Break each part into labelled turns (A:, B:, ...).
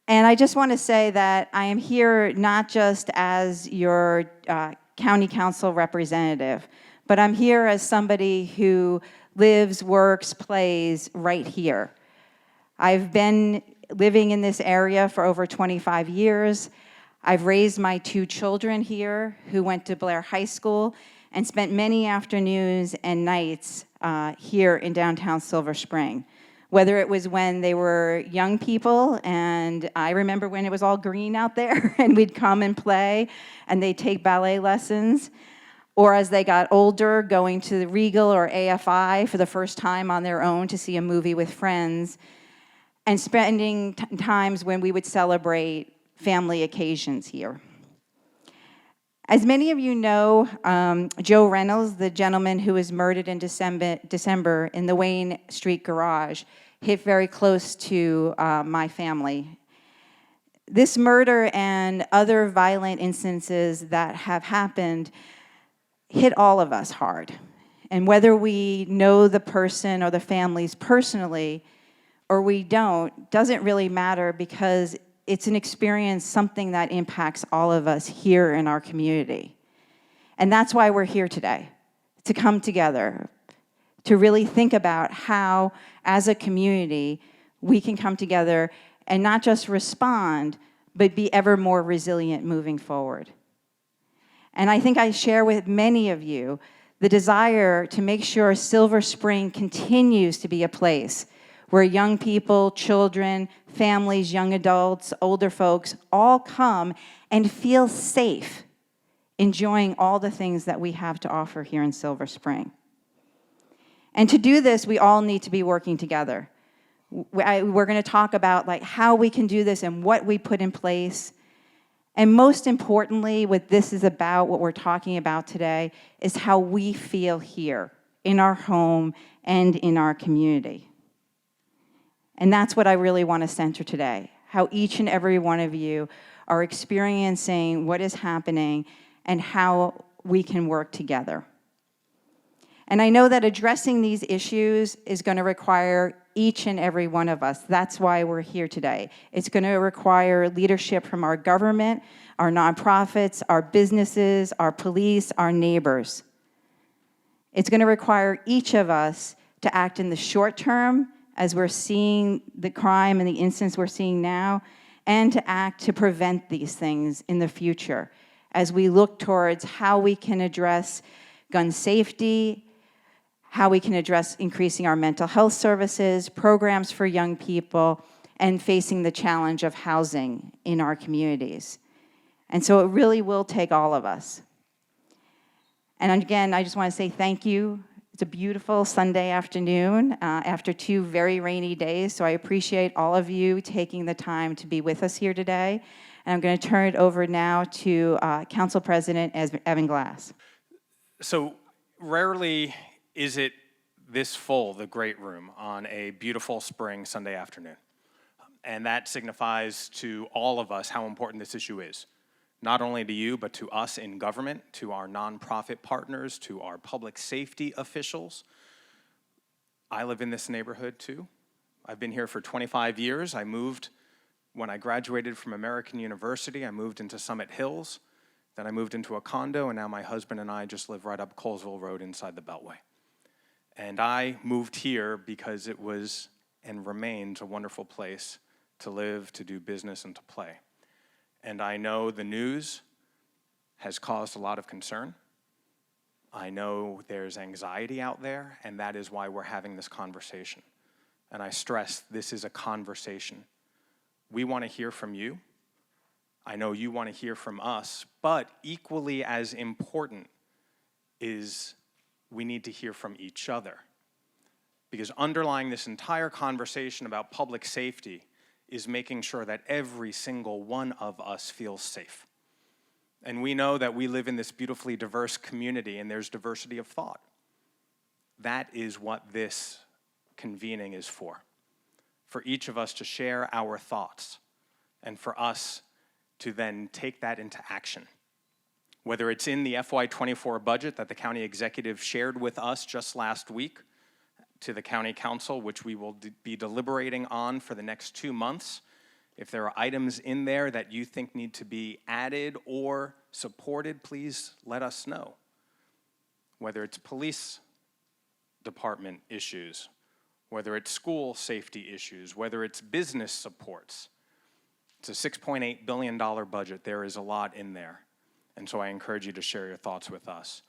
A: And I just want to say that I am here not just as your county council representative, but I'm here as somebody who lives, works, plays right here. I've been living in this area for over 25 years. I've raised my 2 children here who went to Blair High School and spent many afternoons and nights here in downtown Silver Spring. Whether it was when they were young people, and I remember when it was all green out there and we'd come and play and they'd take ballet lessons, or as they got older, going to the Regal or AFI for the first time on their own to see a movie with friends, and spending times when we would celebrate family occasions here. As many of you know, Joe Reynolds, the gentleman who was murdered in December in the Wayne Street garage, hit very close to my family. This murder and other violent instances that have happened hit all of us hard. And whether we know the person or the families personally or we don't, doesn't really matter, because it's an experience, something that impacts all of us here in our community. And that's why we're here today, to come together, to really think about how, as a community, we can come together and not just respond, but be ever more resilient moving forward. And I think I share with many of you the desire to make sure Silver Spring continues to be a place where young people, children, families, young adults, older folks all come and feel safe, enjoying all the things that we have to offer here in Silver Spring. And to do this, we all need to be working together. We're going to talk about how we can do this and what we put in place. And most importantly, what this is about, what we're talking about today, is how we feel here in our home and in our community. And that's what I really want to center today, how each and every one of you are experiencing what is happening and how we can work together. And I know that addressing these issues is going to require each and every one of us. That's why we're here today. It's going to require leadership from our government, our nonprofits, our businesses, our police, our neighbors. It's going to require each of us to act in the short term, as we're seeing the crime and the incidents we're seeing now, and to act to prevent these things in the future, as we look towards how we can address gun safety, how we can address increasing our mental health services, programs for young people, and facing the challenge of housing in our communities. And so it really will take all of us. And again, I just want to say thank you. It's a beautiful Sunday afternoon after 2 very rainy days, so I appreciate all of you taking the time to be with us here today. And I'm going to turn it over now to Council President Evan Glass.
B: So rarely is it this full, the great room, on a beautiful spring Sunday afternoon. And that signifies to all of us how important this issue is. Not only to you, but to us in government, to our nonprofit partners, to our public safety officials. I live in this neighborhood too. I've been here for 25 years. I moved when I graduated from American University. I moved into Summit Hills. Then I moved into a condo, and now my husband and I just live right up Colesville Road inside the Beltway. And I moved here because it was and remains a wonderful place to live, to do business, and to play. And I know the news has caused a lot of concern. I know there's anxiety out there, and that is why we're having this conversation. And I stress, this is a conversation. We want to hear from you. I know you want to hear from us, but equally as important is we need to hear from each other. Because underlying this entire conversation about public safety is making sure that every single one of us feels safe. And we know that we live in this beautifully diverse community and there's diversity of thought. That is what this convening is for each of us to share our thoughts and for us to then take that into action. Whether it's in the FY24 budget that the county executive shared with us just last week to the county council, which we will be deliberating on for the next 2 months, If there are items in there that you think need to be added or supported, please let us know. Whether it's police department issues, whether it's school safety issues, whether it's business supports. It's a $6.8 billion budget. There is a lot in there. And so I encourage you to share your thoughts with us.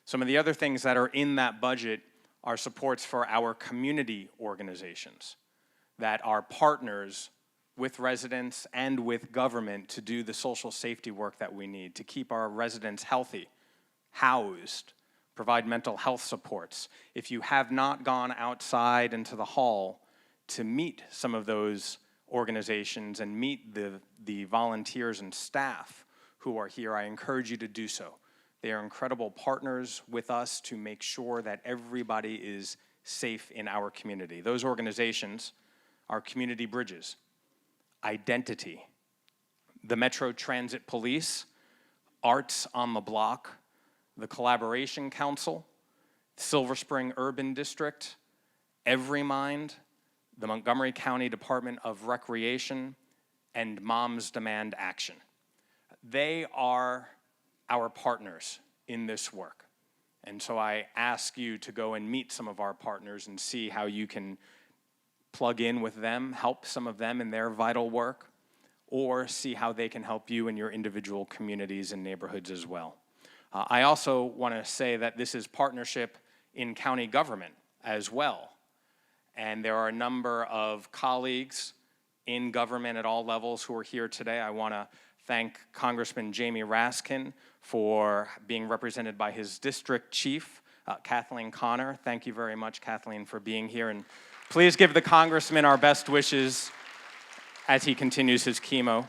B: Some of the other things that are in that budget are supports for our community organizations that are partners with residents and with government to do the social safety work that we need to keep our residents healthy, housed, provide mental health supports. If you have not gone outside into the hall to meet some of those organizations and meet the volunteers and staff who are here, I encourage you to do so. They are incredible partners with us to make sure that everybody is safe in our community. Those organizations are Community Bridges, Identity, the Metro Transit Police, Arts on the Block, the Collaboration Council, Silver Spring Urban District, EveryMind, the Montgomery County Department of Recreation, and Moms Demand Action. They are our partners in this work. And so I ask you to go and meet some of our partners and see how you can plug in with them, help some of them in their vital work, or see how they can help you in your individual communities and neighborhoods as well. I also want to say that this is partnership in county government as well. And there are a number of colleagues in government at all levels who are here today. I want to thank Congressman Jamie Raskin for being represented by his district chief, Kathleen Connor. Thank you very much, Kathleen, for being here. And please give the congressman our best wishes as he continues his chemo.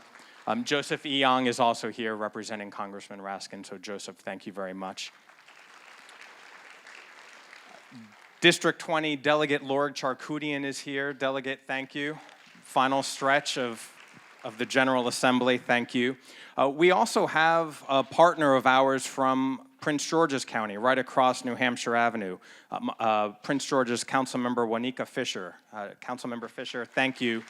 B: Joseph E. Young is also here representing Congressman Raskin. So Joseph, thank you very much. District 20 Delegate Lord Charkoudian is here. Delegate, thank you. Final stretch of the General Assembly, thank you. We also have a partner of ours from Prince George's County, right across New Hampshire Avenue. Prince George's Councilmember Wanika Fisher. Councilmember Fisher, thank you.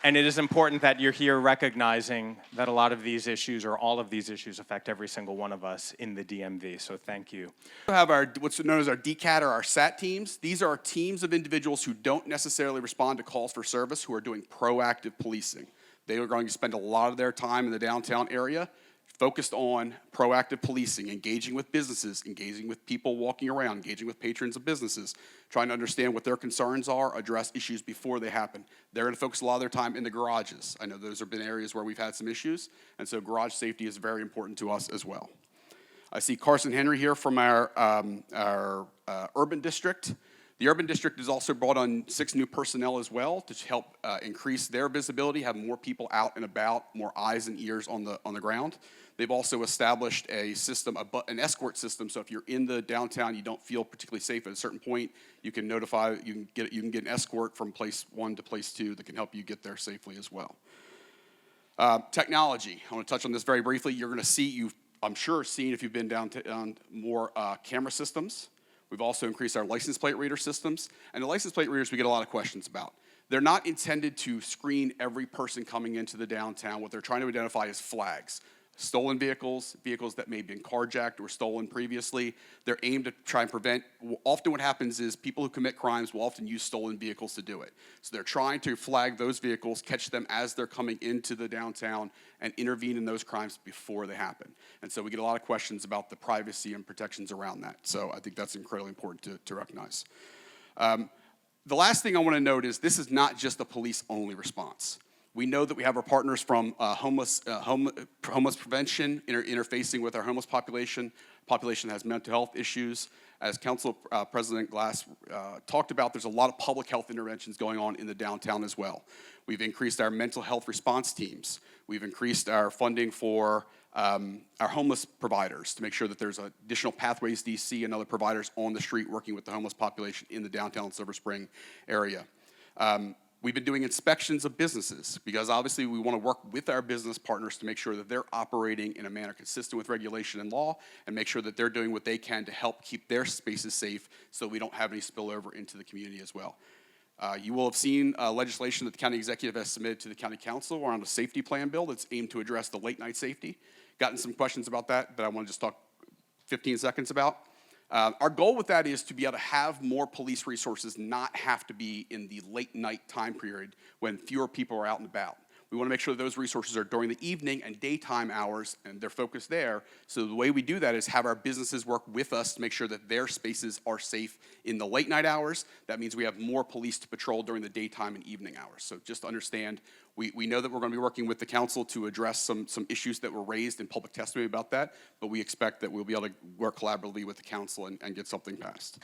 B: And it is important that you're here recognizing that a lot of these issues or all of these issues affect every single one of us in the DMV, so thank you.
C: We have our what's known as our DCAT or our SAT teams. These are teams of individuals who don't necessarily respond to calls for service, who are doing proactive policing. They are going to spend a lot of their time in the downtown area focused on proactive policing, engaging with businesses, engaging with people walking around, engaging with patrons of businesses, trying to understand what their concerns are, address issues before they happen. They're going to focus a lot of their time in the garages. I know those have been areas where we've had some issues, and so garage safety is very important to us as well. I see Carson Henry here from our urban district. The urban district has also brought on 6 new personnel as well to help increase their visibility, have more people out and about, more eyes and ears on the ground. They've also established a system, an escort system, so if you're in the downtown, you don't feel particularly safe at a certain point, you can notify, you can get an escort from place 1 to place 2 that can help you get there safely as well. Technology, I want to touch on this very briefly. You're going to see, I'm sure seen if you've been down more camera systems. We've also increased our license plate reader systems, and the license plate readers we get a lot of questions about. They're not intended to screen every person coming into the downtown. What they're trying to identify is flags. Stolen vehicles, vehicles that may have been carjacked or stolen previously. They're aimed to try and prevent. Often what happens is people who commit crimes will often use stolen vehicles to do it. So they're trying to flag those vehicles, catch them as they're coming into the downtown, and intervene in those crimes before they happen. And so we get a lot of questions about the privacy and protections around that. So I think that's incredibly important to recognize. The last thing I want to note is this is not just a police-only response. We know that we have our partners from homeless prevention interfacing with our homeless population that has mental health issues. As Council President Glass talked about, there's a lot of public health interventions going on in the downtown as well. We've increased our mental health response teams. We've increased our funding for our homeless providers to make sure that there's additional Pathways DC and other providers on the street working with the homeless population in the downtown Silver Spring area. We've been doing inspections of businesses because obviously we want to work with our business partners to make sure that they're operating in a manner consistent with regulation and law and make sure that they're doing what they can to help keep their spaces safe so we don't have any spillover into the community as well. You will have seen legislation that the county executive has submitted to the county council around a safety plan bill that's aimed to address the late night safety. Gotten some questions about that I want to just talk 15 seconds about. Our goal with that is to be able to have more police resources not have to be in the late night time period when fewer people are out and about. We want to make sure that those resources are during the evening and daytime hours, and they're focused there. So the way we do that is have our businesses work with us to make sure that their spaces are safe in the late night hours. That means we have more police to patrol during the daytime and evening hours. So just understand, we know that we're going to be working with the council to address some issues that were raised in public testimony about that, but we expect that we'll be able to work collaboratively with the council and get something passed.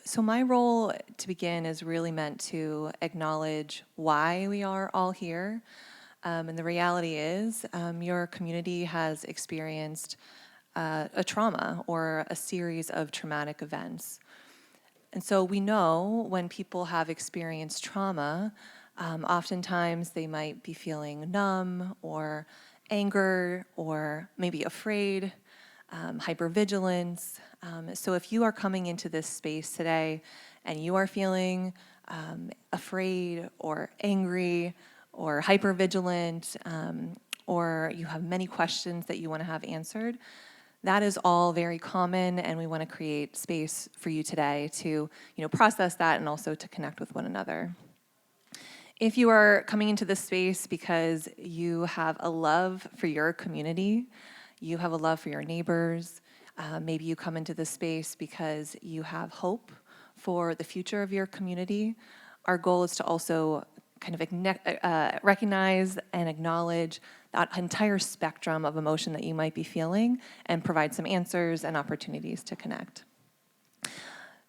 D: So my role to begin is really meant to acknowledge why we are all here. And the reality is your community has experienced a trauma or a series of traumatic events. And so we know when people have experienced trauma, oftentimes they might be feeling numb or anger or maybe afraid, hypervigilance. So if you are coming into this space today and you are feeling afraid or angry or hypervigilant, or you have many questions that you want to have answered, that is all very common, and we want to create space for you today to, process that and also to connect with one another. If you are coming into this space because you have a love for your community, you have a love for your neighbors, maybe you come into this space because you have hope for the future of your community, our goal is to also kind of recognize and acknowledge that entire spectrum of emotion that you might be feeling and provide some answers and opportunities to connect.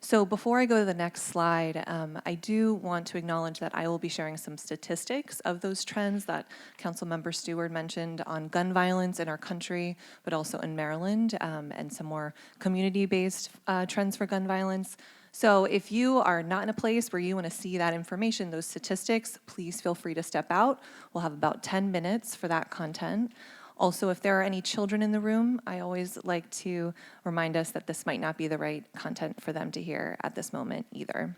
D: So before I go to the next slide, I do want to acknowledge that I will be sharing some statistics of those trends that Councilmember Stewart mentioned on gun violence in our country, but also in Maryland, and some more community-based trends for gun violence. So if you are not in a place where you want to see that information, those statistics, please feel free to step out. We'll have about 10 minutes for that content. Also, if there are any children in the room, I always like to remind us that this might not be the right content for them to hear at this moment either.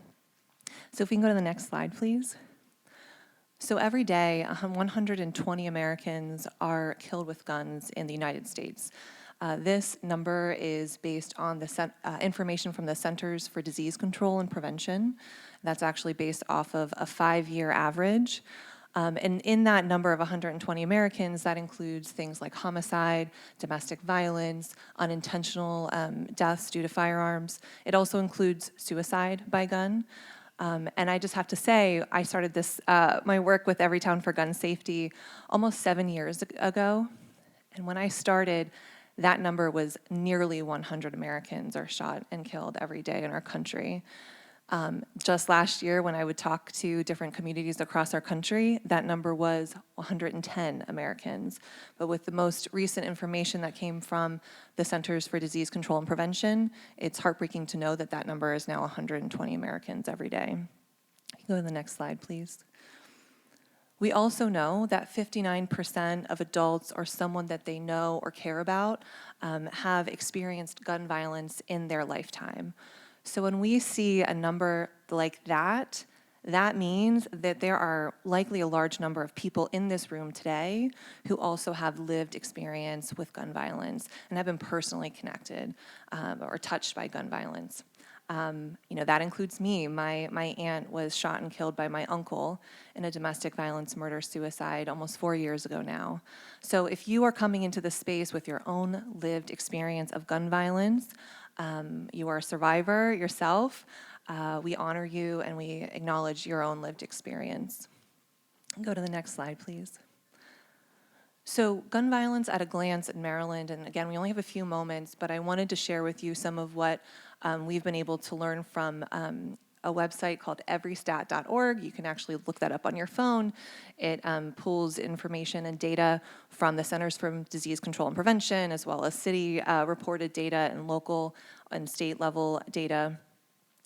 D: So if we can go to the next slide, please. So every day, 120 Americans are killed with guns in the United States. This number is based on the information from the Centers for Disease Control and Prevention. That's actually based off of a 5-year average. And in that number of 120 Americans, that includes things like homicide, domestic violence, unintentional deaths due to firearms. It also includes suicide by gun. And I just have to say, I started this my work with Everytown for Gun Safety almost 7 years ago. And when I started, that number was nearly 100 Americans are shot and killed every day in our country. Just last year, when I would talk to different communities across our country, that number was 110 Americans. But with the most recent information that came from the Centers for Disease Control and Prevention, it's heartbreaking to know that that number is now 120 Americans every day. Go to the next slide, please. We also know that 59% of adults or someone that they know or care about have experienced gun violence in their lifetime. So when we see a number like that, that means that there are likely a large number of people in this room today who also have lived experience with gun violence and have been personally connected or touched by gun violence. That includes me. My aunt was shot and killed by my uncle in a domestic violence murder-suicide almost 4 years ago now. So if you are coming into this space with your own lived experience of gun violence, you are a survivor yourself, we honor you and we acknowledge your own lived experience. Go to the next slide, please. So gun violence at a glance in Maryland, and again, we only have a few moments, but I wanted to share with you some of what we've been able to learn from a website called everystat.org. You can actually look that up on your phone. It pulls information and data from the Centers for Disease Control and Prevention, as well as city reported data and local and state level data.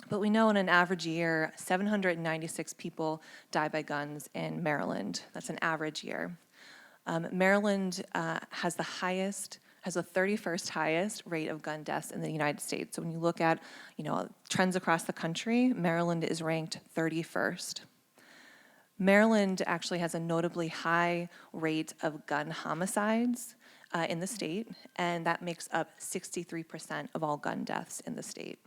D: But we know in an average year, 796 people die by guns in Maryland. That's an average year. Maryland has the highest has the 31st highest rate of gun deaths in the United States. So when you look at, trends across the country, Maryland is ranked 31st. Maryland actually has a notably high rate of gun homicides in the state, and that makes up 63% of all gun deaths in the state.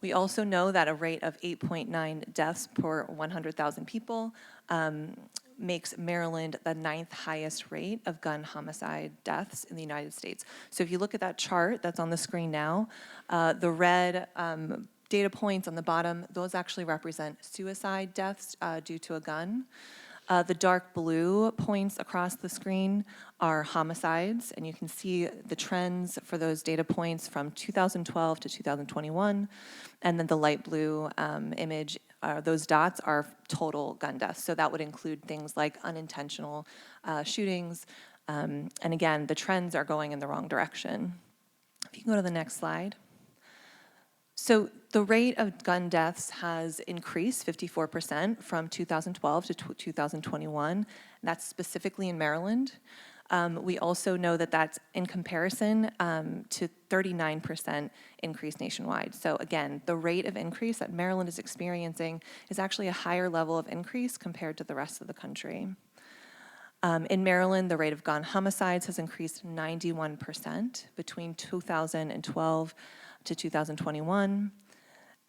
D: We also know that a rate of 8.9 deaths per 100,000 people makes Maryland the 9th highest rate of gun homicide deaths in the United States. So if you look at that chart that's on the screen now, the red data points on the bottom, those actually represent suicide deaths due to a gun. The dark blue points across the screen are homicides, and you can see the trends for those data points from 2012 to 2021. And then the light blue image, those dots are total gun deaths. So that would include things like unintentional shootings. And again, the trends are going in the wrong direction. If you can go to the next slide. So the rate of gun deaths has increased 54% from 2012 to 2021. That's specifically in Maryland. We also know that that's in comparison to 39% increase nationwide. So again, the rate of increase that Maryland is experiencing is actually a higher level of increase compared to the rest of the country. In Maryland, the rate of gun homicides has increased 91% between 2012 to 2021.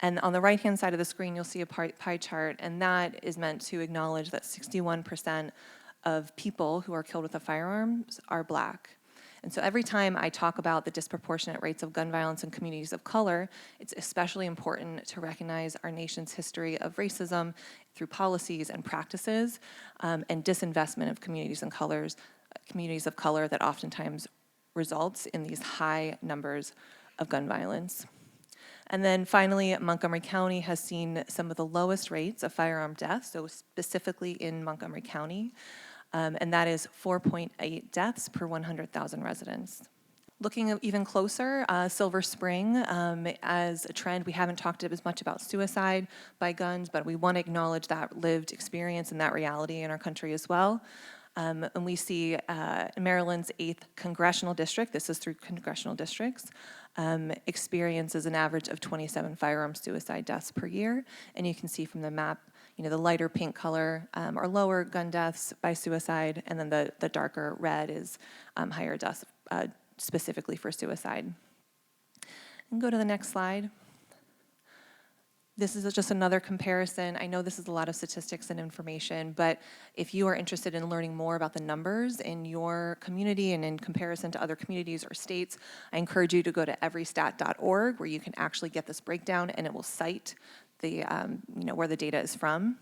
D: And on the right-hand side of the screen, you'll see a pie chart, and that is meant to acknowledge that 61% of people who are killed with a firearm are Black. And so every time I talk about the disproportionate rates of gun violence in communities of color, it's especially important to recognize our nation's history of racism through policies and practices, and disinvestment of communities of color that oftentimes results in these high numbers of gun violence. And then finally, Montgomery County has seen some of the lowest rates of firearm deaths, so specifically in Montgomery County, and that is 4.8 deaths per 100,000 residents. Looking even closer, Silver Spring, as a trend, we haven't talked as much about suicide by guns, but we want to acknowledge that lived experience and that reality in our country as well. And we see Maryland's 8th congressional district, this is through congressional districts, experiences an average of 27 firearm suicide deaths per year. And you can see from the map, the lighter pink color are lower gun deaths by suicide, and then the darker red is higher deaths specifically for suicide. And go to the next slide. This is just another comparison. I know this is a lot of statistics and information, but if you are interested in learning more about the numbers in your community and in comparison to other communities or states, I encourage you to go to everystat.org where you can actually get this breakdown, and it will cite the where the data is from.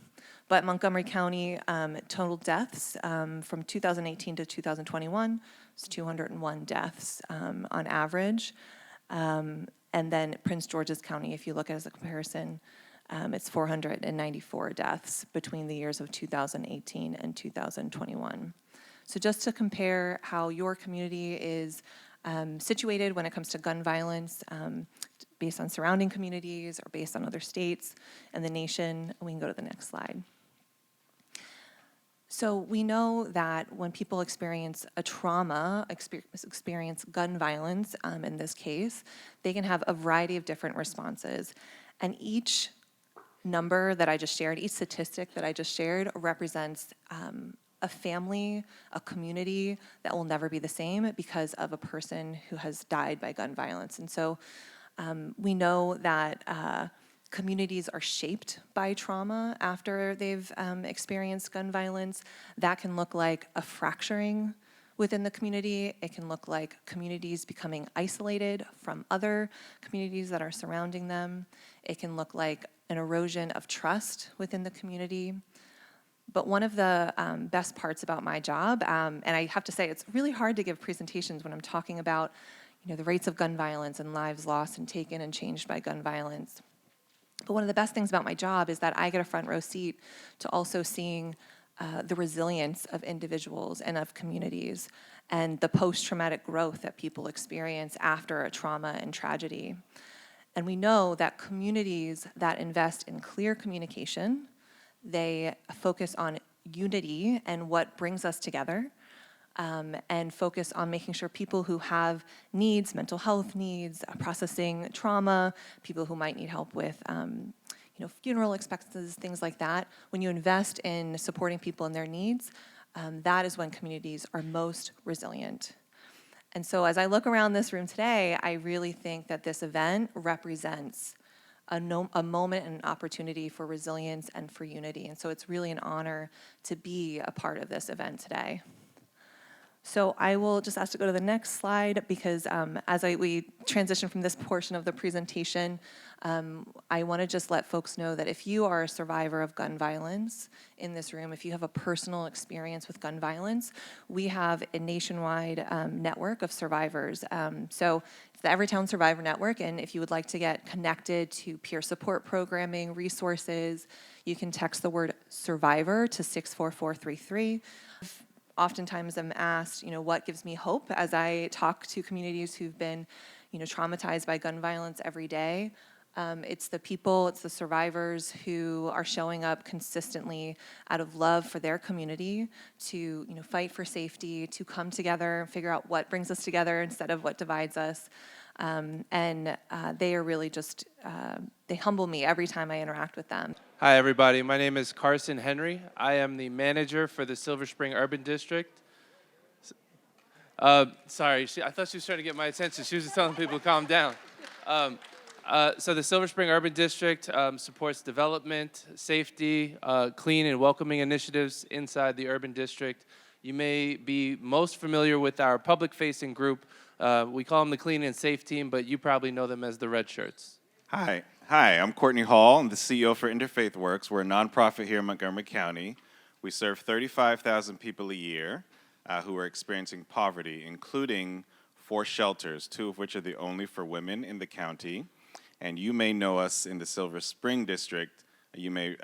D: But Montgomery County total deaths from 2018 to 2021 was 201 deaths on average. And then Prince George's County, if you look at it as a comparison, it's 494 deaths between the years of 2018 and 2021. So just to compare how your community is situated when it comes to gun violence, based on surrounding communities or based on other states and the nation, we can go to the next slide. So we know that when people experience a trauma, experience gun violence in this case, they can have a variety of different responses. And each number that I just shared, each statistic that I just shared represents a family, a community that will never be the same because of a person who has died by gun violence. And so we know that communities are shaped by trauma after they've experienced gun violence. That can look like a fracturing within the community. It can look like communities becoming isolated from other communities that are surrounding them. It can look like an erosion of trust within the community. But one of the best parts about my job, and I have to say it's really hard to give presentations when I'm talking about the rates of gun violence and lives lost and taken and changed by gun violence. But one of the best things about my job is that I get a front row seat to also seeing the resilience of individuals and of communities and the post-traumatic growth that people experience after a trauma and tragedy. And we know that communities that invest in clear communication, they focus on unity and what brings us together, and focus on making sure people who have needs, mental health needs, processing trauma, people who might need help with funeral expenses, things like that. When you invest in supporting people in their needs, that is when communities are most resilient. And so as I look around this room today, I really think that this event represents a moment and an opportunity for resilience and for unity. And so it's really an honor to be a part of this event today. So I will just ask to go to the next slide because we transition from this portion of the presentation, I want to just let folks know that if you are a survivor of gun violence in this room, if you have a personal experience with gun violence, we have a nationwide network of survivors. So it's the Everytown Survivor Network, and if you would like to get connected to peer support programming, resources, you can text the word survivor to 64433. Oftentimes I'm asked, what gives me hope as I talk to communities who've been, traumatized by gun violence every day. It's the people, it's the survivors who are showing up consistently out of love for their community to, fight for safety, to come together and figure out what brings us together instead of what divides us. They are really just, they humble me every time I interact with them.
E: Hi, everybody. My name is Carson Henry. I am the manager for the Silver Spring Urban District. Sorry, I thought she was trying to get my attention. She was just telling people to calm down. So the Silver Spring Urban District supports development, safety, clean and welcoming initiatives inside the urban district. You may be most familiar with our public-facing group. We call them the Clean and Safe Team, but you probably know them as the Red Shirts.
F: Hi, I'm Courtney Hall. I'm the CEO for Interfaith Works. We're a nonprofit here in Montgomery County. We serve 35,000 people a year who are experiencing poverty, including 4 shelters, 2 of which are the only for women in the county. And you may know us in the Silver Spring District. You may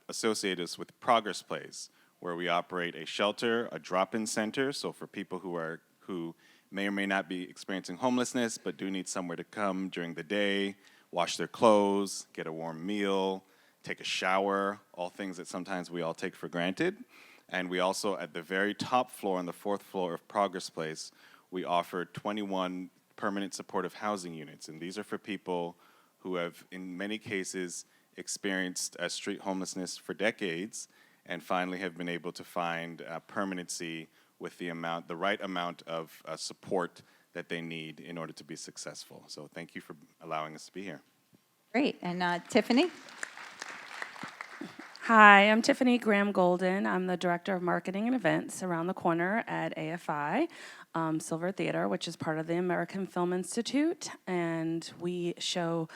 F: associate us with Progress Place, where we operate a shelter, a drop-in center, so for people who may or may not be experiencing homelessness, but do need somewhere to come during the day, wash their clothes, get a warm meal, take a shower, all things that sometimes we all take for granted. And we also, at the very top floor, on the 4th floor of Progress Place, we offer 21 permanent supportive housing units. And these are for people who have, in many cases, experienced street homelessness for decades and finally have been able to find permanency with the right amount of support that they need in order to be successful. So thank you for allowing us to be here.
A: Great. And Tiffany?
G: Hi, I'm Tiffany Graham-Golden. I'm the Director of Marketing and Events around the corner at AFI, Silver Theater, which is part of the American Film Institute. And we show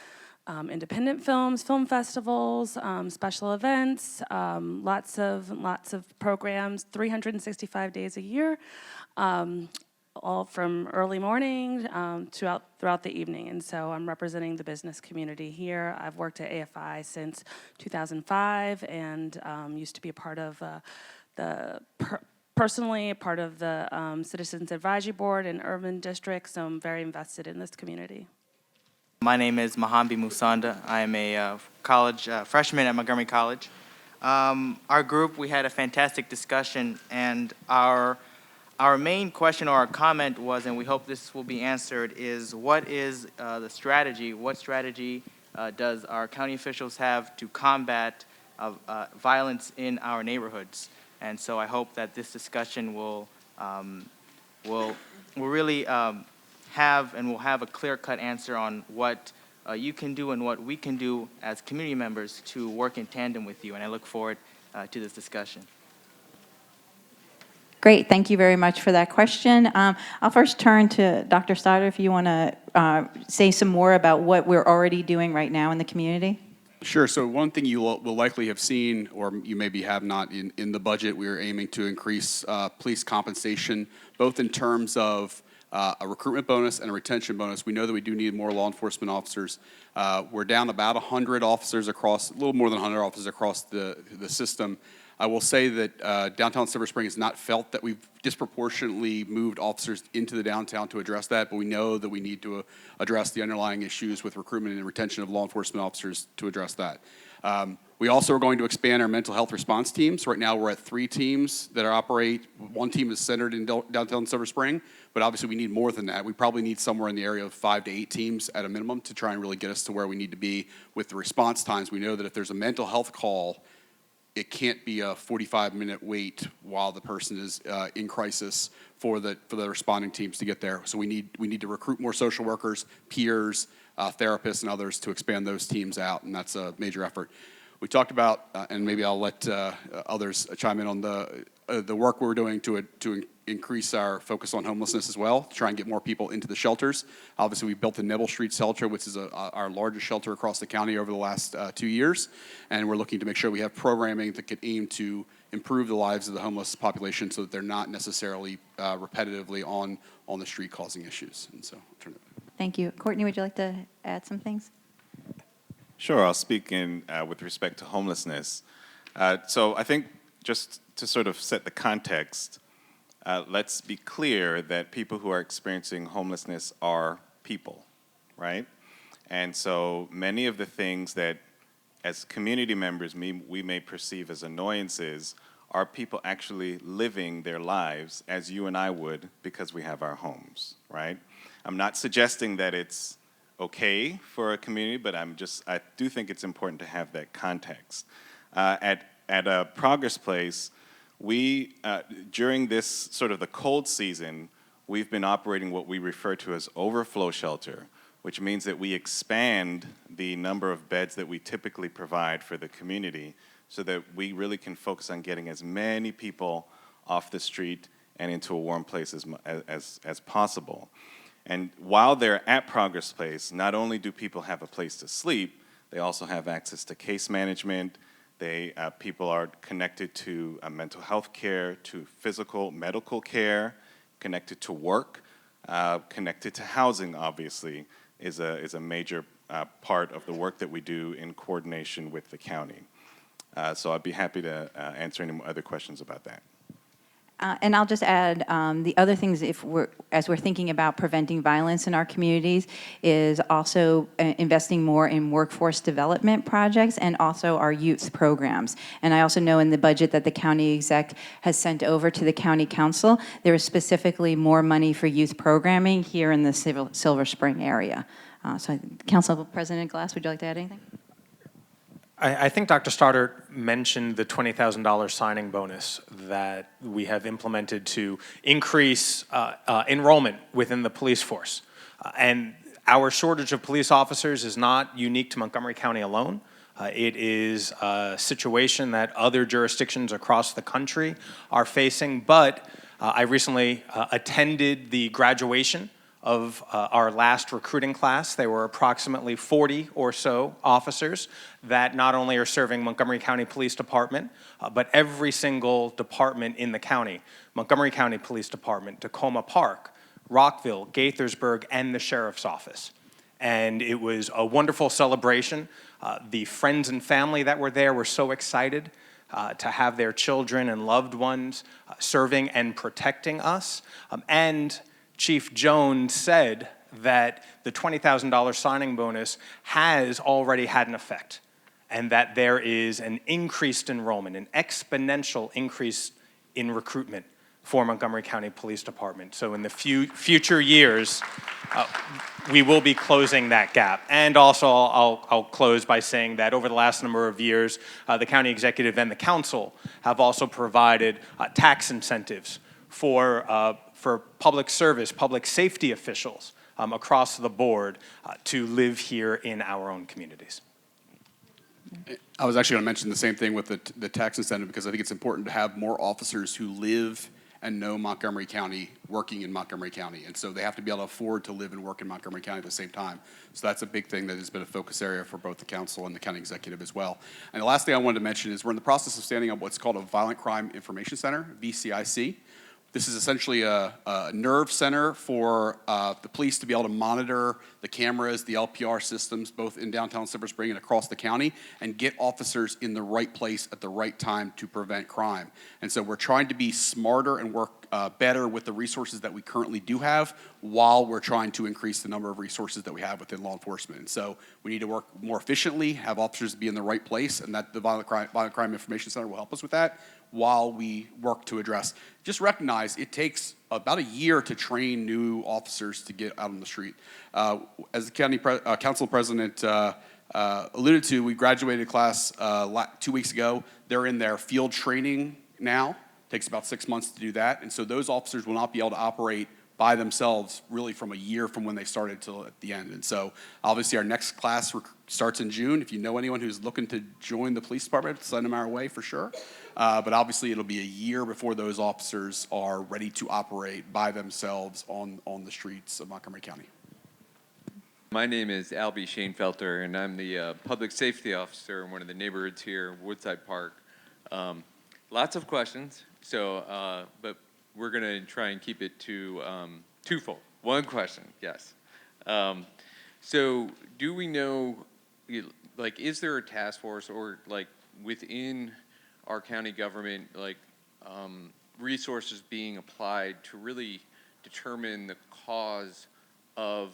G: independent films, film festivals, special events, lots of programs, 365 days a year, all from early morning throughout the evening. And so I'm representing the business community here. I've worked at AFI since 2005 and used to be a part of personally a part of the Citizens Advisory Board and Urban District, so I'm very invested in this community.
H: My name is Mahambi Musanda. I am a college freshman at Montgomery College. Our group, we had a fantastic discussion, and our main question or our comment was, and we hope this will be answered, is what is the strategy? What strategy does our county officials have to combat violence in our neighborhoods? And so I hope that this discussion will really we'll have a clear-cut answer on what you can do and what we can do as community members to work in tandem with you. And I look forward to this discussion.
A: Great. Thank you very much for that question. I'll first turn to Dr. Stoddard if you want to say some more about what we're already doing right now in the community.
C: Sure. So one thing you will likely have seen, or you maybe have not, in the budget, we are aiming to increase police compensation, both in terms of a recruitment bonus and a retention bonus. We know that we do need more law enforcement officers. We're down about 100 officers across, a little more than 100 officers across the system. I will say that downtown Silver Spring has not felt that we've disproportionately moved officers into the downtown to address that, but we know that we need to address the underlying issues with recruitment and retention of law enforcement officers to address that. We also are going to expand our mental health response teams. Right now, we're at 3 teams that operate. One team is centered in downtown Silver Spring, but obviously we need more than that. We probably need somewhere in the area of 5 to 8 teams at a minimum to try and really get us to where we need to be with the response times. We know that if there's a mental health call, it can't be a 45-minute wait while the person is in crisis for the responding teams to get there. So we need to recruit more social workers, peers, therapists, and others to expand those teams out, and that's a major effort. We talked about, and maybe I'll let others chime in on the work we're doing to increase our focus on homelessness as well, to try and get more people into the shelters. Obviously, we built the Nibble Street shelter, which is our largest shelter across the county over the last 2 years, and we're looking to make sure we have programming that could aim to improve the lives of the homeless population so that they're not necessarily repetitively on the street causing issues. And so, I'll turn it back.
A: Thank you. Courtney, would you like to add some things?
F: Sure, I'll speak in with respect to homelessness. So I think just to sort of set the context, let's be clear that people who are experiencing homelessness are people, right? And so many of the things that as community members we may perceive as annoyances are people actually living their lives as you and I would because we have our homes, right? I'm not suggesting that it's okay for a community, but I do think it's important to have that context. At a Progress Place, we, during this sort of the cold season, we've been operating what we refer to as overflow shelter, which means that we expand the number of beds that we typically provide for the community so that we really can focus on getting as many people off the street and into a warm place as possible. And while they're at Progress Place, not only do people have a place to sleep, they also have access to case management. People are connected to mental health care, to physical, medical care, connected to work, connected to housing, obviously, is a major part of the work that we do in coordination with the county. So I'd be happy to answer any other questions about that.
A: And I'll just add, the other things, as we're thinking about preventing violence in our communities, is also investing more in workforce development projects and also our youth programs. And I also know in the budget that the county exec has sent over to the county council, there is specifically more money for youth programming here in the Silver Spring area. So Council President Glass, would you like to add anything?
B: I think Dr. Stoddard mentioned the $20,000 signing bonus that we have implemented to increase enrollment within the police force. And our shortage of police officers is not unique to Montgomery County alone. It is a situation that other jurisdictions across the country are facing. But I recently attended the graduation of our last recruiting class. There were approximately 40 or so officers that not only are serving Montgomery County Police Department, but every single department in the county. Montgomery County Police Department, Tacoma Park, Rockville, Gaithersburg, and the Sheriff's Office. And it was a wonderful celebration. The friends and family that were there were so excited to have their children and loved ones serving and protecting us. And Chief Jones said that the $20,000 signing bonus has already had an effect and that there is an increased enrollment, an exponential increase in recruitment for Montgomery County Police Department. So in the future years, we will be closing that gap. And also, I'll close by saying that over the last number of years, the county executive and the council have also provided tax incentives for public service, public safety officials across the board to live here in our own communities.
C: I was actually going to mention the same thing with the tax incentive because I think it's important to have more officers who live and know Montgomery County working in Montgomery County. And so they have to be able to afford to live and work in Montgomery County at the same time. So that's a big thing that has been a focus area for both the council and the county executive as well. And the last thing I wanted to mention is we're in the process of standing up what's called a Violent Crime Information Center, VCIC. This is essentially a nerve center for the police to be able to monitor the cameras, the LPR systems, both in downtown Silver Spring and across the county, and get officers in the right place at the right time to prevent crime. And so we're trying to be smarter and work better with the resources that we currently do have while we're trying to increase the number of resources that we have within law enforcement. And so we need to work more efficiently, have officers be in the right place, and that the Violent Crime Information Center will help us with that while we work to address. Just recognize it takes about a year to train new officers to get out on the street. As the council president alluded to, we graduated class 2 weeks ago. They're in their field training now. Takes about 6 months to do that. And so those officers will not be able to operate by themselves really from a year from when they started till at the end. And so obviously our next class starts in June. If you know anyone who's looking to join the police department, send them our way for sure. But obviously it'll be a year before those officers are ready to operate by themselves on the streets of Montgomery County.
I: My name is Albie Shanefelter, and I'm the public safety officer in one of the neighborhoods here, Woodside Park. Lots of questions, so but we're going to try and keep it to twofold. One question, yes. So do we know, like, is there a task force or, like, within our county government, like, resources being applied to really determine the cause of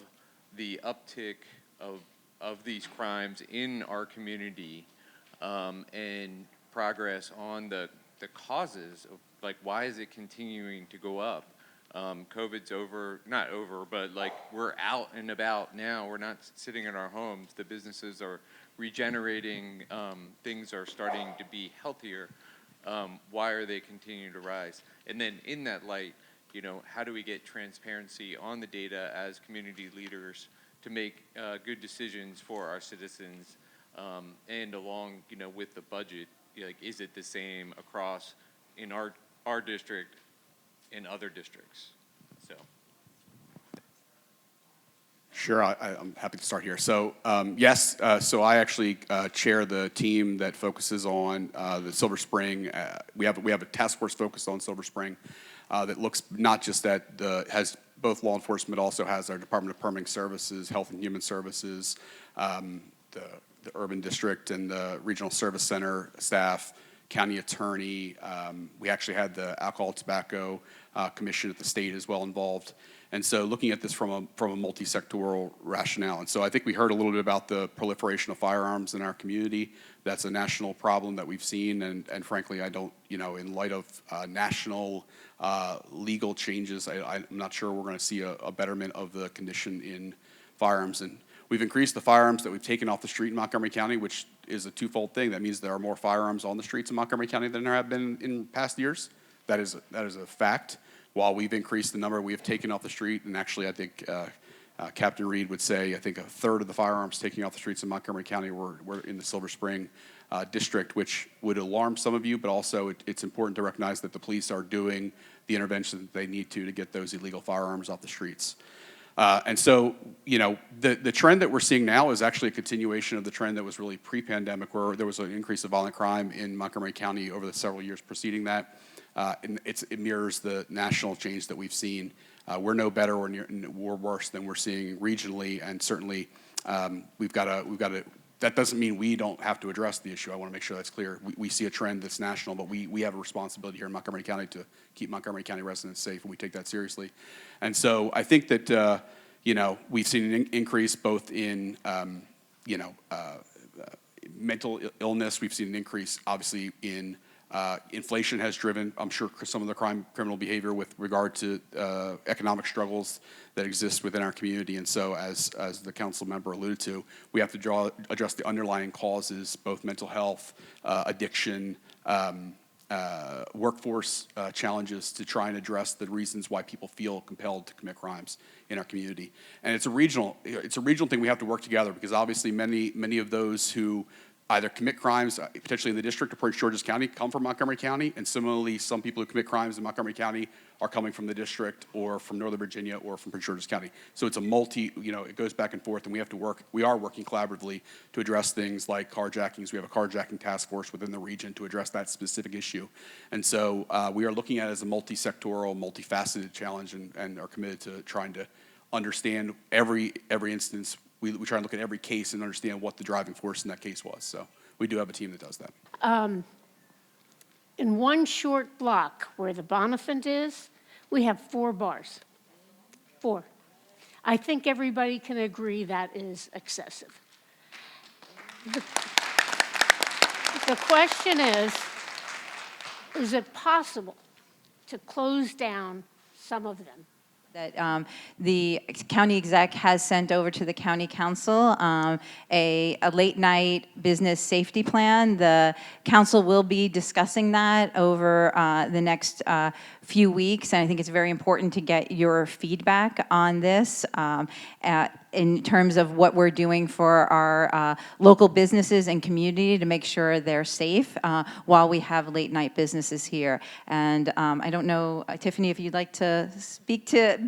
I: the uptick of these crimes in our community, and progress on the causes of, like, why is it continuing to go up? COVID's not over, but, like, we're out and about now. We're not sitting in our homes. The businesses are regenerating. Things are starting to be healthier. Why are they continuing to rise? And then in that light, you know, how do we get transparency on the data as community leaders to make good decisions for our citizens, and along, you know, with the budget, like, is it the same across in our district and other districts? So.
C: Sure, I'm happy to start here. So yes, so I actually chair the team that focuses on the Silver Spring. We have a task force focused on Silver Spring that looks not just at has both law enforcement, also has our Department of Permitting Services, Health and Human Services, the Urban District and the Regional Service Center staff, county attorney. We actually had the Alcohol Tobacco Commission at the state as well involved. And so looking at this from a multi-sectoral rationale. And so I think we heard a little bit about the proliferation of firearms in our community. That's a national problem that we've seen. And frankly, I don't, you know, in light of national legal changes, I'm not sure we're going to see a betterment of the condition in firearms. And we've increased the firearms that we've taken off the street in Montgomery County, which is a twofold thing. That means there are more firearms on the streets in Montgomery County than there have been in past years. That is a fact. While we've increased the number we have taken off the street, and actually I think Captain Reed would say, I think a third of the firearms taking off the streets in Montgomery County were in the Silver Spring district, which would alarm some of you, but also it's important to recognize that the police are doing the intervention that they need to get those illegal firearms off the streets. And so, you know, the trend that we're seeing now is actually a continuation of the trend that was really pre-pandemic, where there was an increase of violent crime in Montgomery County over the several years preceding that. And it mirrors the national change that we've seen. We're no better or we're worse than we're seeing regionally, and certainly we've got to. That doesn't mean we don't have to address the issue. I want to make sure that's clear. We see a trend that's national, but we have a responsibility here in Montgomery County to keep Montgomery County residents safe, and we take that seriously. And so I think that you know, we've seen an increase both in you know, mental illness. We've seen an increase, obviously, in inflation has driven, I'm sure, some of the criminal behavior with regard to economic struggles that exist within our community. And so, as the council member alluded to, we have to address the underlying causes, both mental health, addiction, workforce challenges, to try and address the reasons why people feel compelled to commit crimes in our community. And it's a regional thing. We have to work together, because obviously many of those who either commit crimes potentially in the district of Prince George's County come from Montgomery County, and similarly, some people who commit crimes in Montgomery County are coming from the district or from Northern Virginia or from Prince George's County. So it's a it goes back and forth, and we are working collaboratively to address things like carjackings. We have a carjacking task force within the region to address that specific issue. And so we are looking at it as a multi-sectoral, multifaceted challenge, and are committed to trying to understand every instance. We try and look at every case and understand what the driving force in that case was. So we do have a team that does that.
J: In one short block where the Bonifant is, We have 4 bars. 4. I think everybody can agree that is excessive. The question is it possible to close down some of them?
A: That the county exec has sent over to the county council a late night business safety plan. The council will be discussing that over the next few weeks, and I think it's very important to get your feedback on this in terms of what we're doing for our local businesses and community to make sure they're safe while we have late night businesses here. And I don't know, Tiffany, if you'd like to speak to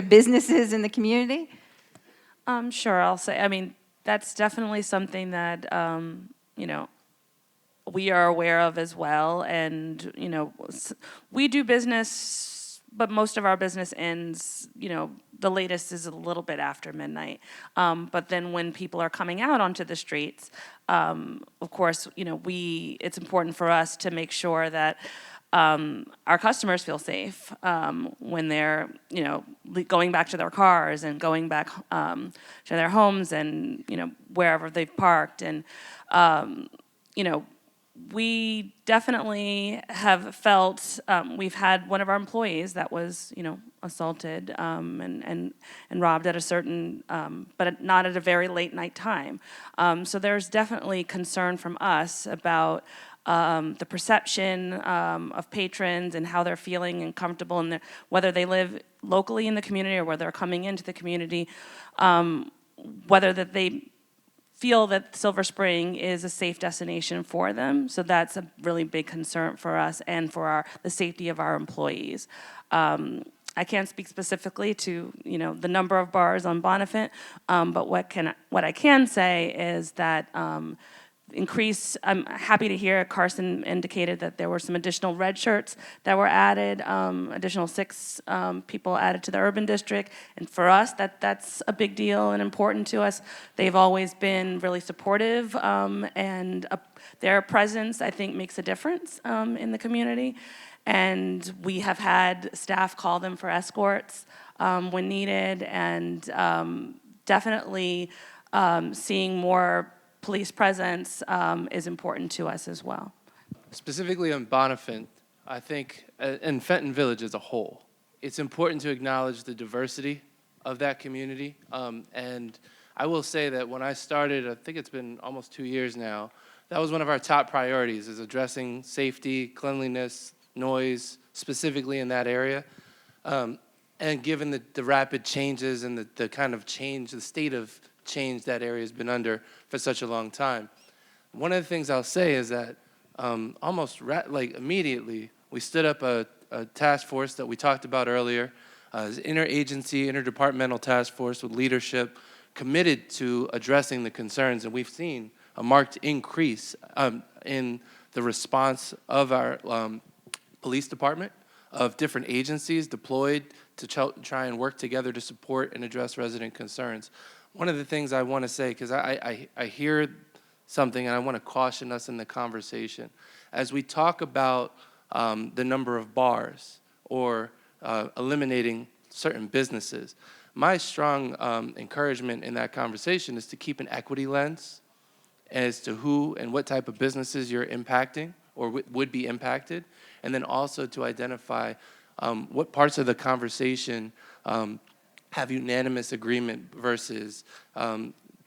A: businesses in the community?
G: Sure, I'll say, I mean, that's definitely something that, we are aware of as well. And, we do business, but most of our business ends, the latest is a little bit after midnight. But then when people are coming out onto the streets, of course, it's important for us to make sure that our customers feel safe when they're, going back to their cars and going back to their homes and, wherever they've parked. And, we definitely have felt, we've had one of our employees that was, assaulted and robbed at a certain, but not at a very late night time. So there's definitely concern from us about the perception of patrons and how they're feeling and comfortable, and whether they live locally in the community or whether they're coming into the community, whether that they feel that Silver Spring is a safe destination for them. So that's a really big concern for us and for the safety of our employees. I can't speak specifically to the number of bars on Bonifant, but what I can say is that I'm happy to hear Carson indicated that there were some additional red shirts that were added, additional 6 people added to the urban district. And for us, that's a big deal and important to us. They've always been really supportive, and their presence, I think, makes a difference in the community. And we have had staff call them for escorts when needed, and definitely seeing more police presence is important to us as well.
E: Specifically on Bonifant, I think, and Fenton Village as a whole, it's important to acknowledge the diversity of that community. And I will say that when I started, I think it's been almost 2 years now, that was one of our top priorities, is addressing safety, cleanliness, noise, specifically in that area. And given the rapid changes and the kind of change, the state of change that area has been under for such a long time, one of the things I'll say is that immediately we stood up a task force that we talked about earlier, interagency, interdepartmental task force with leadership committed to addressing the concerns, and we've seen a marked increase in the response of our police department, of different agencies deployed to try and work together to support and address resident concerns. One of the things I want to say, because I hear something and I want to caution us in the conversation, as we talk about the number of bars or eliminating certain businesses, my strong encouragement in that conversation is to keep an equity lens as to who and what type of businesses you're impacting or would be impacted, and then also to identify what parts of the conversation have unanimous agreement versus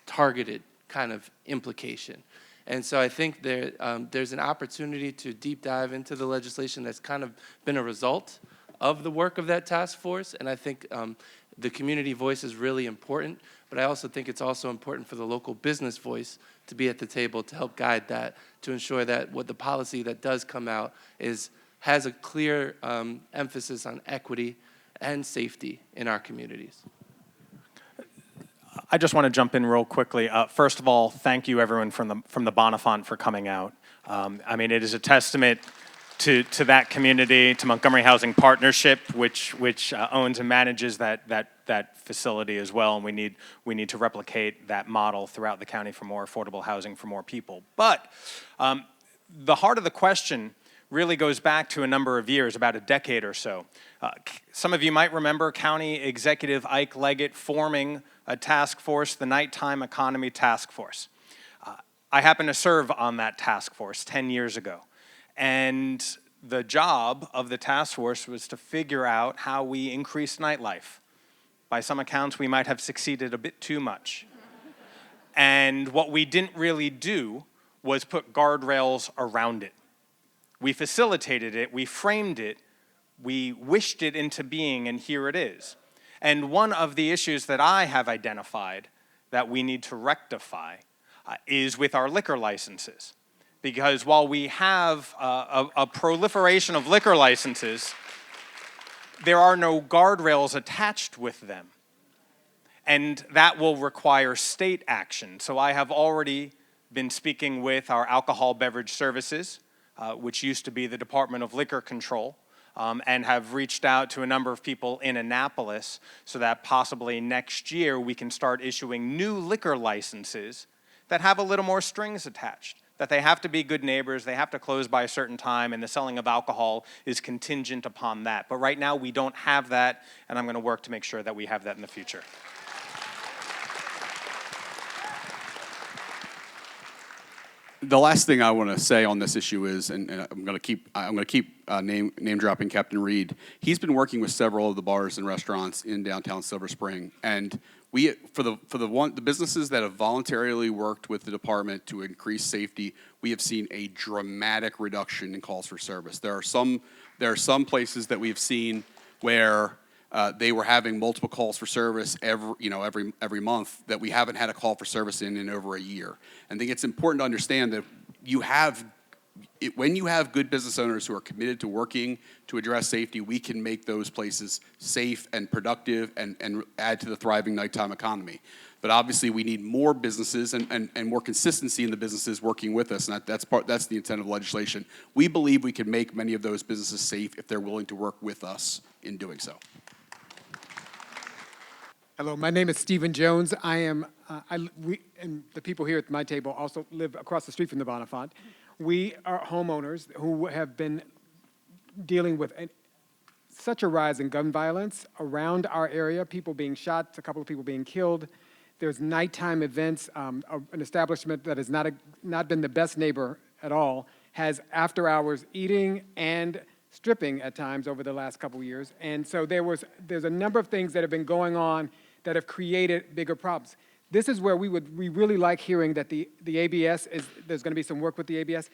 E: targeted kind of implication. And so I think there's an opportunity to deep dive into the legislation that's kind of been a result of the work of that task force, and I think the community voice is really important, but I also think it's also important for the local business voice to be at the table to help guide that, to ensure that what the policy that does come out has a clear emphasis on equity and safety in our communities.
B: I just want to jump in real quickly. First of all, thank you everyone from the Bonifant for coming out. I mean, it is a testament to that community, to Montgomery Housing Partnership, which owns and manages that facility as well, and we need to replicate that model throughout the county for more affordable housing for more people. But the heart of the question really goes back to a number of years, about a decade or so. Some of you might remember County Executive Ike Leggett forming a task force, the Nighttime Economy Task Force. I happened to serve on that task force 10 years ago. And the job of the task force was to figure out how we increase nightlife. By some accounts, we might have succeeded a bit too much. And what we didn't really do was put guardrails around it. We facilitated it, we framed it, we wished it into being, and here it is. And one of the issues that I have identified that we need to rectify is with our liquor licenses. Because while we have a proliferation of liquor licenses, there are no guardrails attached with them. And that will require state action. So I have already been speaking with our Alcohol Beverage Services, which used to be the Department of Liquor Control, and have reached out to a number of people in Annapolis so that possibly next year we can start issuing new liquor licenses that have a little more strings attached, that they have to be good neighbors, they have to close by a certain time, and the selling of alcohol is contingent upon that. But right now we don't have that, and I'm going to work to make sure that we have that in the future.
C: The last thing I want to say on this issue is, and I'm going to keep name dropping Captain Reed. He's been working with several of the bars and restaurants in downtown Silver Spring, and we for the businesses that have voluntarily worked with the department to increase safety, we have seen a dramatic reduction in calls for service. There are some places that we've seen where they were having multiple calls for service every month that we haven't had a call for service in over a year. I think it's important to understand that when you have good business owners who are committed to working to address safety, we can make those places safe and productive and add to the thriving nighttime economy. But obviously, we need more businesses and more consistency in the businesses working with us, and that's the intent of legislation. We believe we can make many of those businesses safe if they're willing to work with us in doing so.
K: Hello, my name is Stephen Jones. And the people here at my table also live across the street from the Bonifant. We are homeowners who have been dealing with such a rise in gun violence around our area, people being shot, a couple of people being killed. There's nighttime events. An establishment that has not been the best neighbor at all has after-hours eating and stripping at times over the last couple of years. And so there's a number of things that have been going on that have created bigger problems. This is where we really like hearing that the ABS there's going to be some work with the ABS.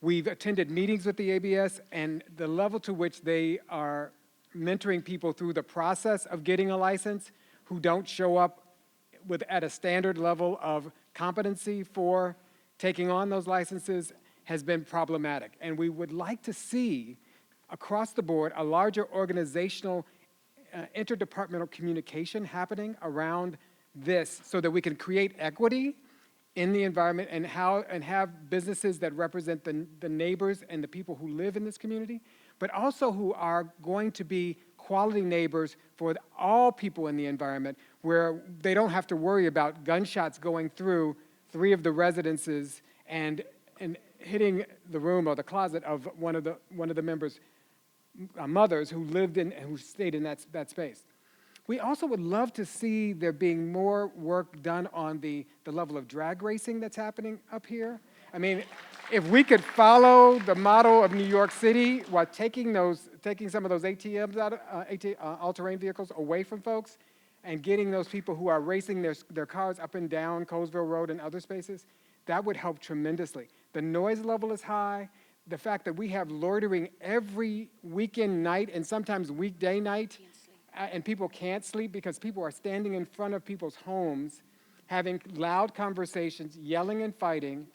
K: We've attended meetings with the ABS, and the level to which they are mentoring people through the process of getting a license who don't show up at a standard level of competency for taking on those licenses has been problematic. And we would like to see across the board a larger organizational interdepartmental communication happening around this so that we can create equity in the environment and have businesses that represent the neighbors and the people who live in this community, but also who are going to be quality neighbors for all people in the environment, where they don't have to worry about gunshots going through 3 of the residences and hitting the room or the closet of one of the members' mothers who stayed in that space. We also would love to see there being more work done on the level of drag racing that's happening up here. I mean, if we could follow the model of New York City while taking some of those ATMs all-terrain vehicles away from folks and getting those people who are racing their cars up and down Colesville Road and other spaces, that would help tremendously. The noise level is high. The fact that we have loitering every weekend night and sometimes weekday night, and people can't sleep because people are standing in front of people's homes, having loud conversations, yelling and fighting,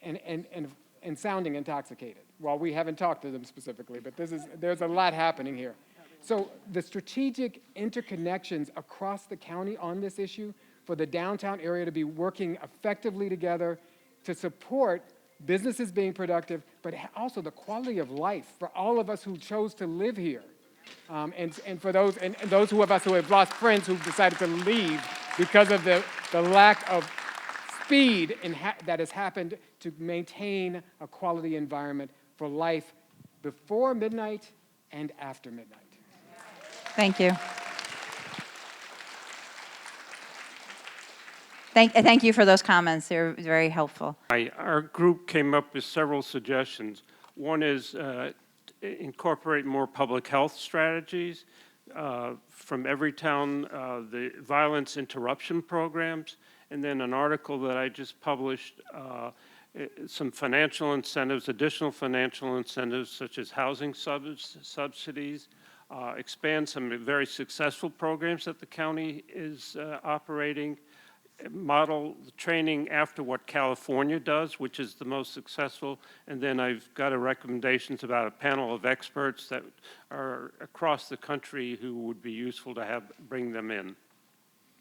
K: and sounding intoxicated. While we haven't talked to them specifically, but there's a lot happening here. So the strategic interconnections across the county on this issue for the downtown area to be working effectively together to support businesses being productive, but also the quality of life for all of us who chose to live here. And for those of us who have lost friends who've decided to leave because of the lack of speed that has happened to maintain a quality environment for life before midnight and after midnight.
A: Thank you. Thank you for those comments. They're very helpful.
L: Our group came up with several suggestions. One is incorporate more public health strategies from every town, the violence interruption programs, and then an article that I just published, some financial incentives, additional financial incentives such as housing subsidies, expand some very successful programs that the county is operating, model the training after what California does, which is the most successful. And then I've got recommendations about a panel of experts that are across the country who would be useful to bring them in.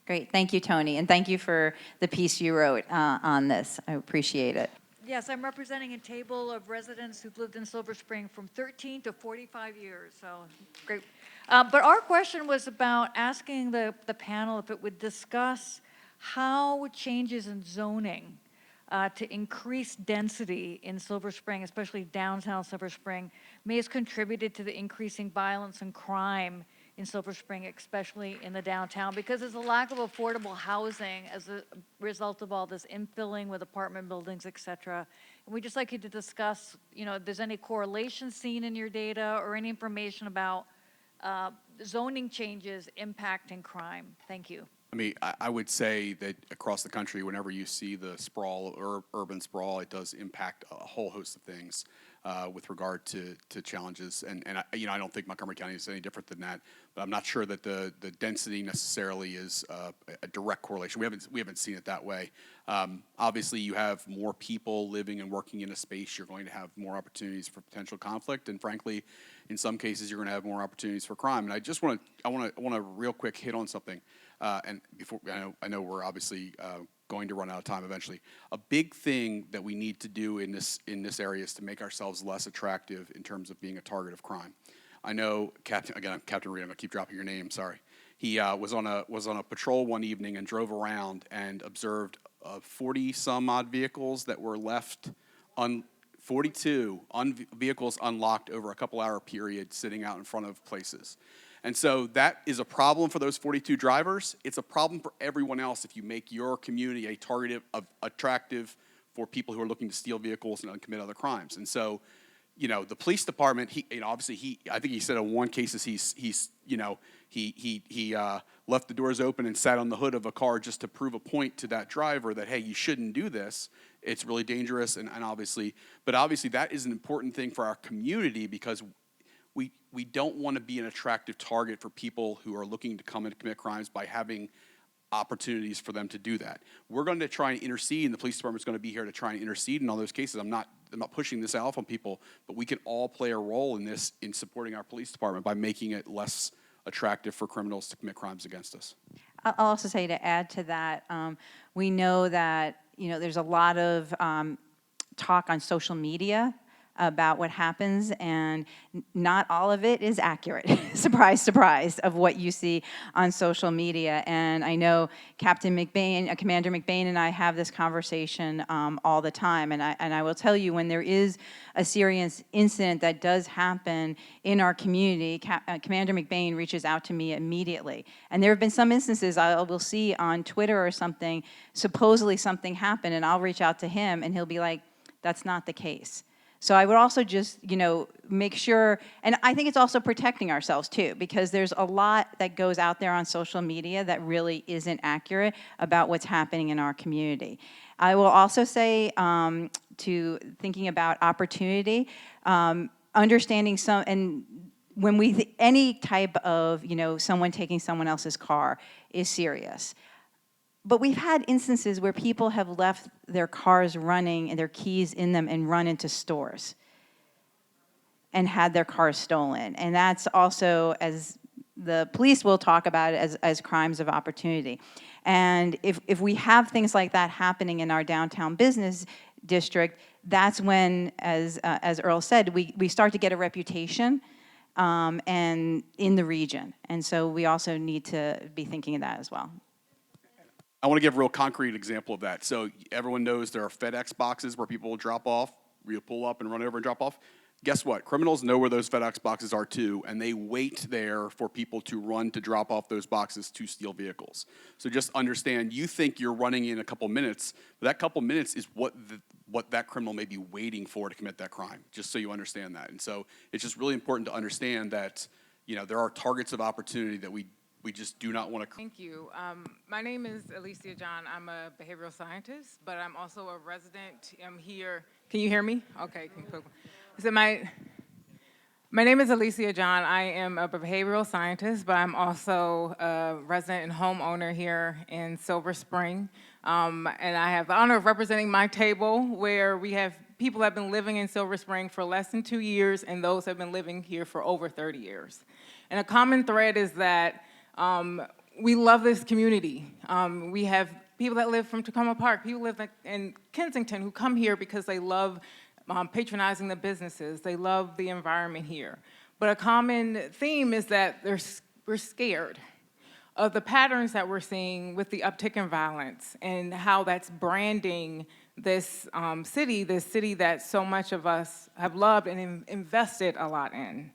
A: Great. Thank you, Tony. And thank you for the piece you wrote on this. I appreciate it.
M: Yes, I'm representing a table of residents who've lived in Silver Spring from 13 to 45 years, so great. But our question was about asking the panel if it would discuss how changes in zoning to increase density in Silver Spring, especially downtown Silver Spring, may have contributed to the increasing violence and crime in Silver Spring, especially in the downtown, because there's a lack of affordable housing as a result of all this infilling with apartment buildings, et cetera. And we'd just like you to discuss, if there's any correlation seen in your data or any information about zoning changes impacting crime. Thank you.
C: I mean, I would say that across the country, whenever you see the sprawl or urban sprawl, it does impact a whole host of things with regard to challenges. And I don't think Montgomery County is any different than that. But I'm not sure that the density necessarily is a direct correlation. We haven't seen it that way. Obviously, you have more people living and working in a space. You're going to have more opportunities for potential conflict, and frankly, in some cases, you're going to have more opportunities for crime. And I want to real quick hit on something. And before I know we're obviously going to run out of time eventually. A big thing that we need to do in this area is to make ourselves less attractive in terms of being a target of crime. I know Captain Reed. I'm going to keep dropping your name. Sorry. He was on a patrol one evening and drove around and observed 40 some odd vehicles that were left 42 vehicles unlocked over a couple hour period sitting out in front of places. And so that is a problem for those 42 drivers. It's a problem for everyone else if you make your community a target of attractive for people who are looking to steal vehicles and commit other crimes. And so, the police department, obviously I think he said in one case he left the doors open and sat on the hood of a car just to prove a point to that driver that, hey, you shouldn't do this. It's really dangerous. And obviously that is an important thing for our community because we don't want to be an attractive target for people who are looking to come and commit crimes by having opportunities for them to do that. We're going to try and intercede, and the police department is going to be here to try and intercede in all those cases. I'm not pushing this off on people, but we can all play a role in this in supporting our police department by making it less attractive for criminals to commit crimes against us.
A: I'll also say to add to that, we know that there's a lot of talk on social media about what happens, and not all of it is accurate. Surprise, surprise, of what you see on social media. And I know Commander McBain and I have this conversation all the time. And I will tell you, when there is a serious incident that does happen in our community, Commander McBain reaches out to me immediately. And there have been some instances we'll see on Twitter or something, supposedly something happened, and I'll reach out to him, and he'll be like, that's not the case. So I would also just, make sure, and I think it's also protecting ourselves too, because there's a lot that goes out there on social media that really isn't accurate about what's happening in our community. I will also say, to thinking about opportunity, understanding and when any type of, someone taking someone else's car is serious. But we've had instances where people have left their cars running and their keys in them and run into stores and had their cars stolen. And that's also, as the police will talk about it, as crimes of opportunity. And if we have things like that happening in our downtown business district, that's when, as Earl said, we start to get a reputation and in the region. And so we also need to be thinking of that as well.
C: I want to give a real concrete example of that. So everyone knows there are FedEx boxes where people will drop off, where you pull up and run over and drop off. Guess what? Criminals know where those FedEx boxes are too, and they wait there for people to run to drop off those boxes to steal vehicles. So just understand, you think you're running in a couple minutes, but that couple minutes is what that criminal may be waiting for to commit that crime, just so you understand that. And so it's just really important to understand that, there are targets of opportunity that we just do not want to.
N: Thank you. My name is Alicia John. I'm a behavioral scientist, but I'm also a resident. I'm here. Can you hear me? Okay. So my name is Alicia John. I am a behavioral scientist, but I'm also a resident and homeowner here in Silver Spring. And I have the honor of representing my table, where we have people that have been living in Silver Spring for less than 2 years, and those have been living here for over 30 years. And a common thread is that we love this community. We have people that live from Tacoma Park, people live in Kensington who come here because they love patronizing the businesses. They love the environment here. But a common theme is that we're scared of the patterns that we're seeing with the uptick in violence and how that's branding this city that so much of us have loved and invested a lot in.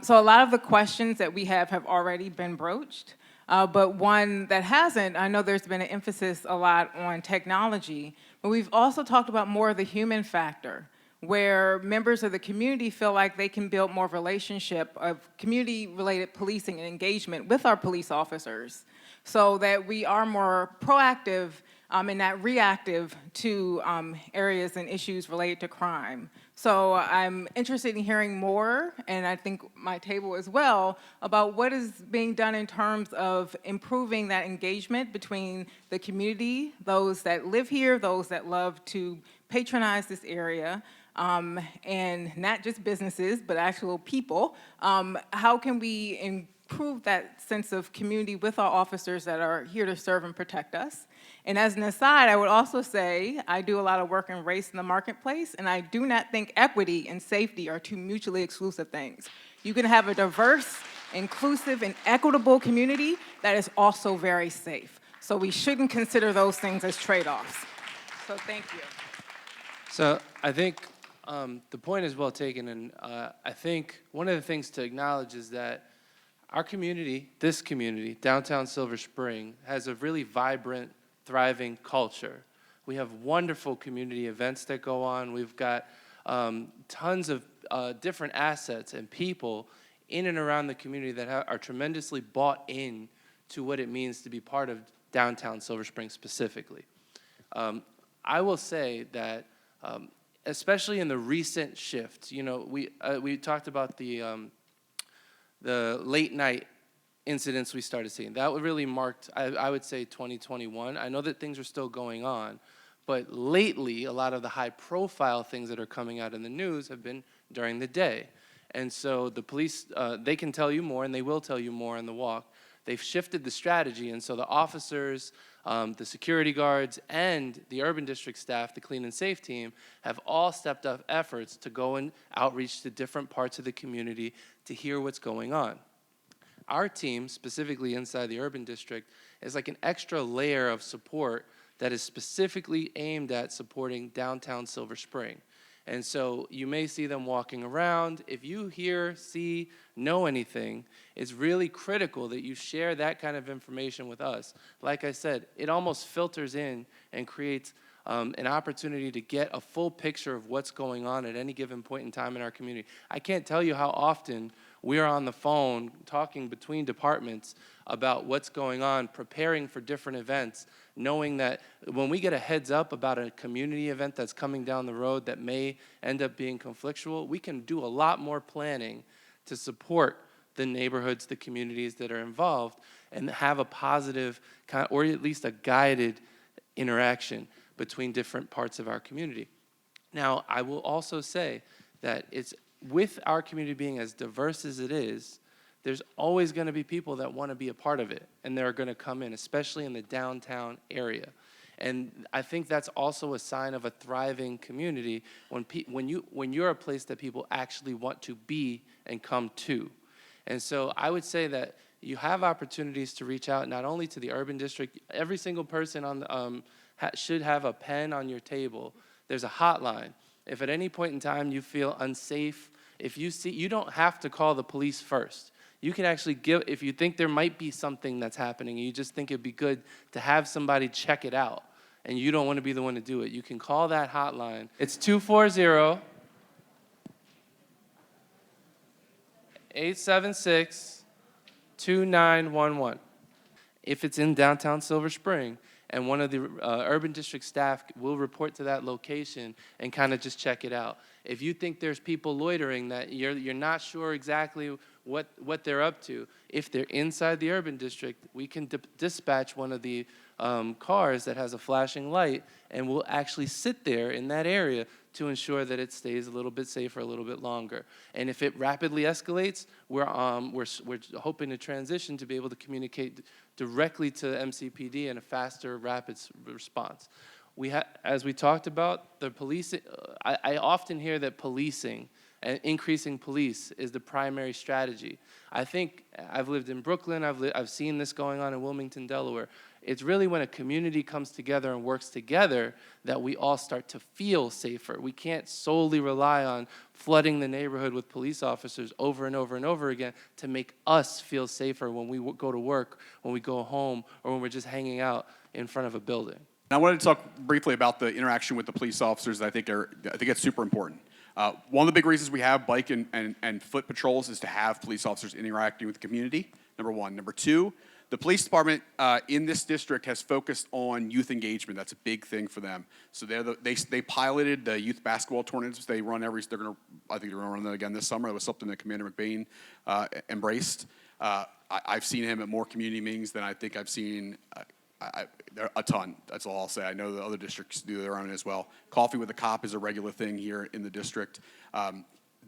N: So a lot of the questions that we have already been broached, but one that hasn't, I know there's been an emphasis a lot on technology, but we've also talked about more of the human factor, where members of the community feel like they can build more relationship of community-related policing and engagement with our police officers, so that we are more proactive and not reactive to areas and issues related to crime. So I'm interested in hearing more, and I think my table as well, about what is being done in terms of improving that engagement between the community, those that live here, those that love to patronize this area, and not just businesses, but actual people. How can we improve that sense of community with our officers that are here to serve and protect us? And as an aside, I would also say I do a lot of work in race in the marketplace, and I do not think equity and safety are two mutually exclusive things. You can have a diverse, inclusive, and equitable community that is also very safe. So we shouldn't consider those things as trade-offs. So thank you.
E: So I think the point is well taken, and I think one of the things to acknowledge is that our community, this community, downtown Silver Spring, has a really vibrant, thriving culture. We have wonderful community events that go on. We've got tons of different assets and people in and around the community that are tremendously bought in to what it means to be part of downtown Silver Spring specifically. I will say that especially in the recent shift, we talked about the late night incidents we started seeing. That really marked, I would say, 2021. I know that things are still going on, but lately, a lot of the high-profile things that are coming out in the news have been during the day. And so the police, they can tell you more, and they will tell you more on the walk. They've shifted the strategy, and so the officers, the security guards, and the urban district staff, the clean and safe team, have all stepped up efforts to go and outreach to different parts of the community to hear what's going on. Our team, specifically inside the urban district, is like an extra layer of support that is specifically aimed at supporting downtown Silver Spring. And so you may see them walking around. If you hear, see, know anything, it's really critical that you share that kind of information with us. Like I said, it almost filters in and creates an opportunity to get a full picture of what's going on at any given point in time in our community. I can't tell you how often we are on the phone talking between departments about what's going on, preparing for different events, knowing that when we get a heads up about a community event that's coming down the road that may end up being conflictual, we can do a lot more planning to support the neighborhoods, the communities that are involved, and have a positive, or at least a guided interaction between different parts of our community. Now, I will also say that it's with our community being as diverse as it is, there's always going to be people that want to be a part of it, and they're going to come in, especially in the downtown area. And I think that's also a sign of a thriving community when you're a place that people actually want to be and come to. And so I would say that you have opportunities to reach out not only to the urban district. Every single person on the, should have a pen on your table. There's a hotline. If at any point in time you feel unsafe, if you see, you don't have to call the police first. You can actually give, if you think there might be something that's happening, you just think it'd be good to have somebody check it out, and you don't want to be the one to do it, you can call that hotline. It's 240-876-2911. If it's in downtown Silver Spring, and one of the urban district staff will report to that location and kind of just check it out. If you think there's people loitering that you're not sure exactly what they're up to, if they're inside the urban district, we can dispatch one of the cars that has a flashing light, and we'll actually sit there in that area to ensure that it stays a little bit safer a little bit longer. And if it rapidly escalates, we're hoping to transition to be able to communicate directly to MCPD in a faster, rapid response. As we talked about, the police, I often hear that policing and increasing police is the primary strategy. I think I've lived in Brooklyn, I've seen this going on in Wilmington, Delaware. It's really when a community comes together and works together that we all start to feel safer. We can't solely rely on flooding the neighborhood with police officers over and over and over again to make us feel safer when we go to work, when we go home, or when we're just hanging out in front of a building.
C: And I wanted to talk briefly about the interaction with the police officers. I think it's super important. One of the big reasons we have bike and foot patrols is to have police officers interacting with the community, number one. Number two, the police department in this district has focused on youth engagement. That's a big thing for them. So they piloted the youth basketball tournaments. They run I think they're gonna run them again this summer. That was something that Commander McBain embraced. I've seen him at more community meetings than I think I've seen a ton. That's all I'll say. I know the other districts do their own as well. Coffee with a cop is a regular thing here in the district.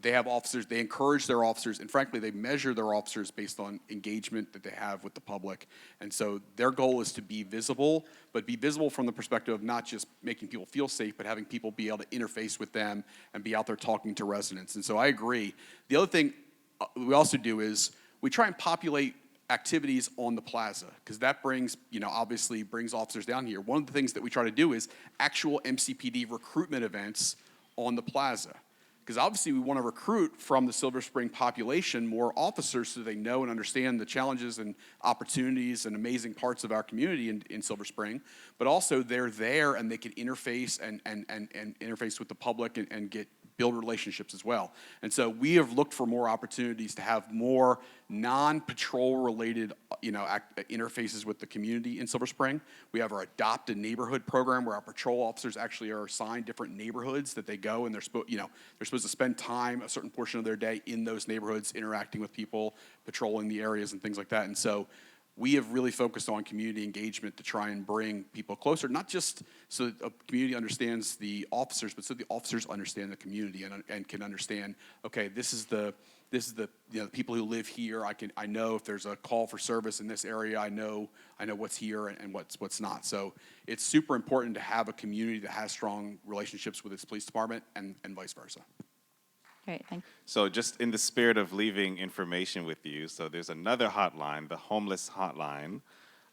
C: They have officers, they encourage their officers, and frankly, they measure their officers based on engagement that they have with the public. And so their goal is to be visible, but be visible from the perspective of not just making people feel safe, but having people be able to interface with them and be out there talking to residents. And so I agree. The other thing we also do is we try and populate activities on the plaza, because that brings, obviously brings officers down here. One of the things that we try to do is actual MCPD recruitment events on the plaza. Because obviously we want to recruit from the Silver Spring population more officers so they know and understand the challenges and opportunities and amazing parts of our community in Silver Spring, but also they're there and they can interface and interface with the public and build relationships as well. And so we have looked for more opportunities to have more non-patrol related interfaces with the community in Silver Spring. We have our adopted neighborhood program where our patrol officers actually are assigned different neighborhoods that they go, and they're supposed to spend time, a certain portion of their day in those neighborhoods interacting with people, patrolling the areas and things like that. And so we have really focused on community engagement to try and bring people closer, not just so that a community understands the officers, but so the officers understand the community and can understand, okay, this is the people who live here. I know if there's a call for service in this area, I know what's here and what's not. So it's super important to have a community that has strong relationships with its police department and vice versa.
A: Great, thank you.
F: So just in the spirit of leaving information with you, so there's another hotline, the homeless hotline,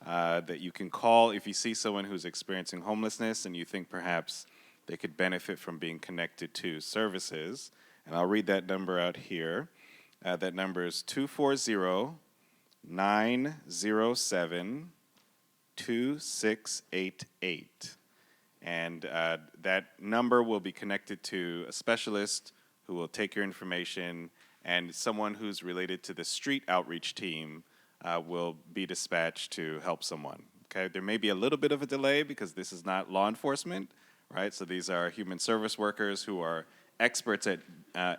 F: that you can call if you see someone who's experiencing homelessness and you think perhaps they could benefit from being connected to services. And I'll read that number out here. That number is 240-907-2688. And that number will be connected to a specialist who will take your information, and someone who's related to the street outreach team will be dispatched to help someone. Okay, there may be a little bit of a delay because this is not law enforcement, right? So these are human service workers who are experts at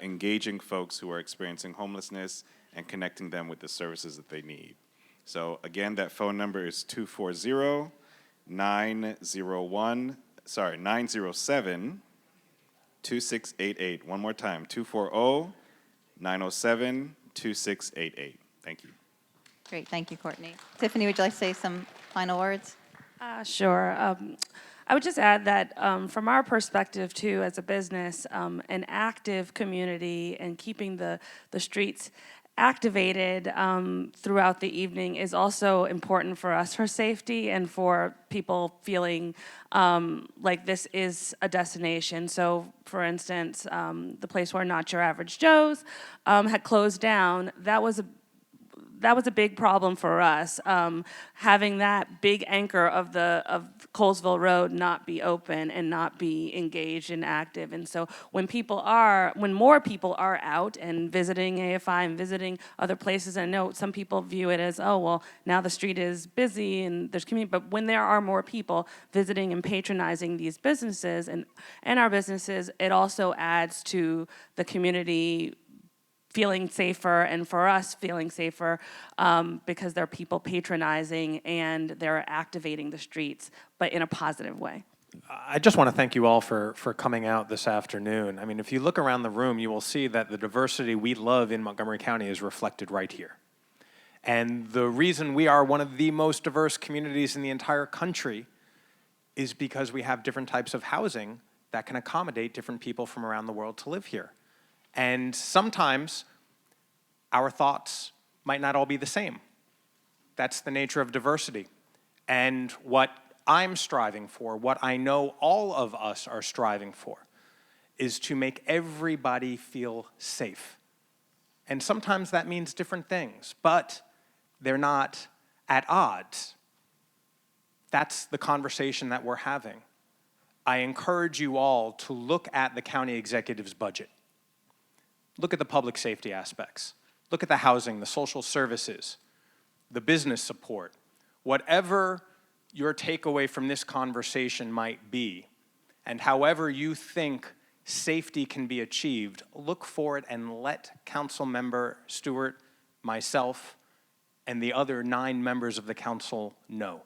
F: engaging folks who are experiencing homelessness and connecting them with the services that they need. So again, that phone number is 907-2688. One more time, 240-907-2688. Thank you.
A: Great, thank you, Courtney. Tiffany, would you like to say some final words?
G: Sure. I would just add that from our perspective, too, as a business, an active community and keeping the streets activated throughout the evening is also important for us for safety and for people feeling like this is a destination. So, for instance, the place where Not Your Average Joe's had closed down. That was a big problem for us, having that big anchor of Colesville Road not be open and not be engaged and active. And so when more people are out and visiting AFI and visiting other places, I know some people view it as, oh, well, now the street is busy and there's community, but when there are more people visiting and patronizing these businesses and our businesses, it also adds to the community feeling safer, and for us feeling safer because there are people patronizing and they're activating the streets, but in a positive way.
B: I just want to thank you all for coming out this afternoon. I mean, if you look around the room, you will see that the diversity we love in Montgomery County is reflected right here. And the reason we are one of the most diverse communities in the entire country is because we have different types of housing that can accommodate different people from around the world to live here. And sometimes our thoughts might not all be the same. That's the nature of diversity. And what I'm striving for, what I know all of us are striving for, is to make everybody feel safe. And sometimes that means different things, but they're not at odds. That's the conversation that we're having. I encourage you all to look at the county executive's budget. Look at the public safety aspects. Look at the housing, the social services, the business support. Whatever your takeaway from this conversation might be, and however you think safety can be achieved, look for it and let Councilmember Stewart, myself, and the other 9 members of the council know.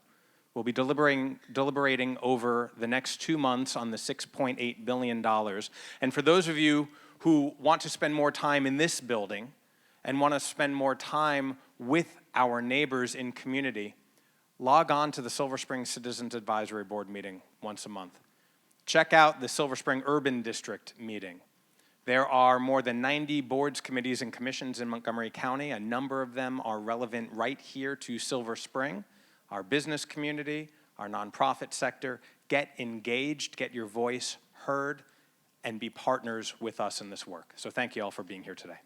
B: We'll be deliberating over the next 2 months on the $6.8 billion. And for those of you who want to spend more time in this building and want to spend more time with our neighbors in community, log on to the Silver Spring Citizens Advisory Board meeting once a month. Check out the Silver Spring Urban District meeting. There are more than 90 boards, committees, and commissions in Montgomery County. A number of them are relevant right here to Silver Spring. Our business community, our nonprofit sector. Get engaged, get your voice heard, and be partners with us in this work. So thank you all for being here today.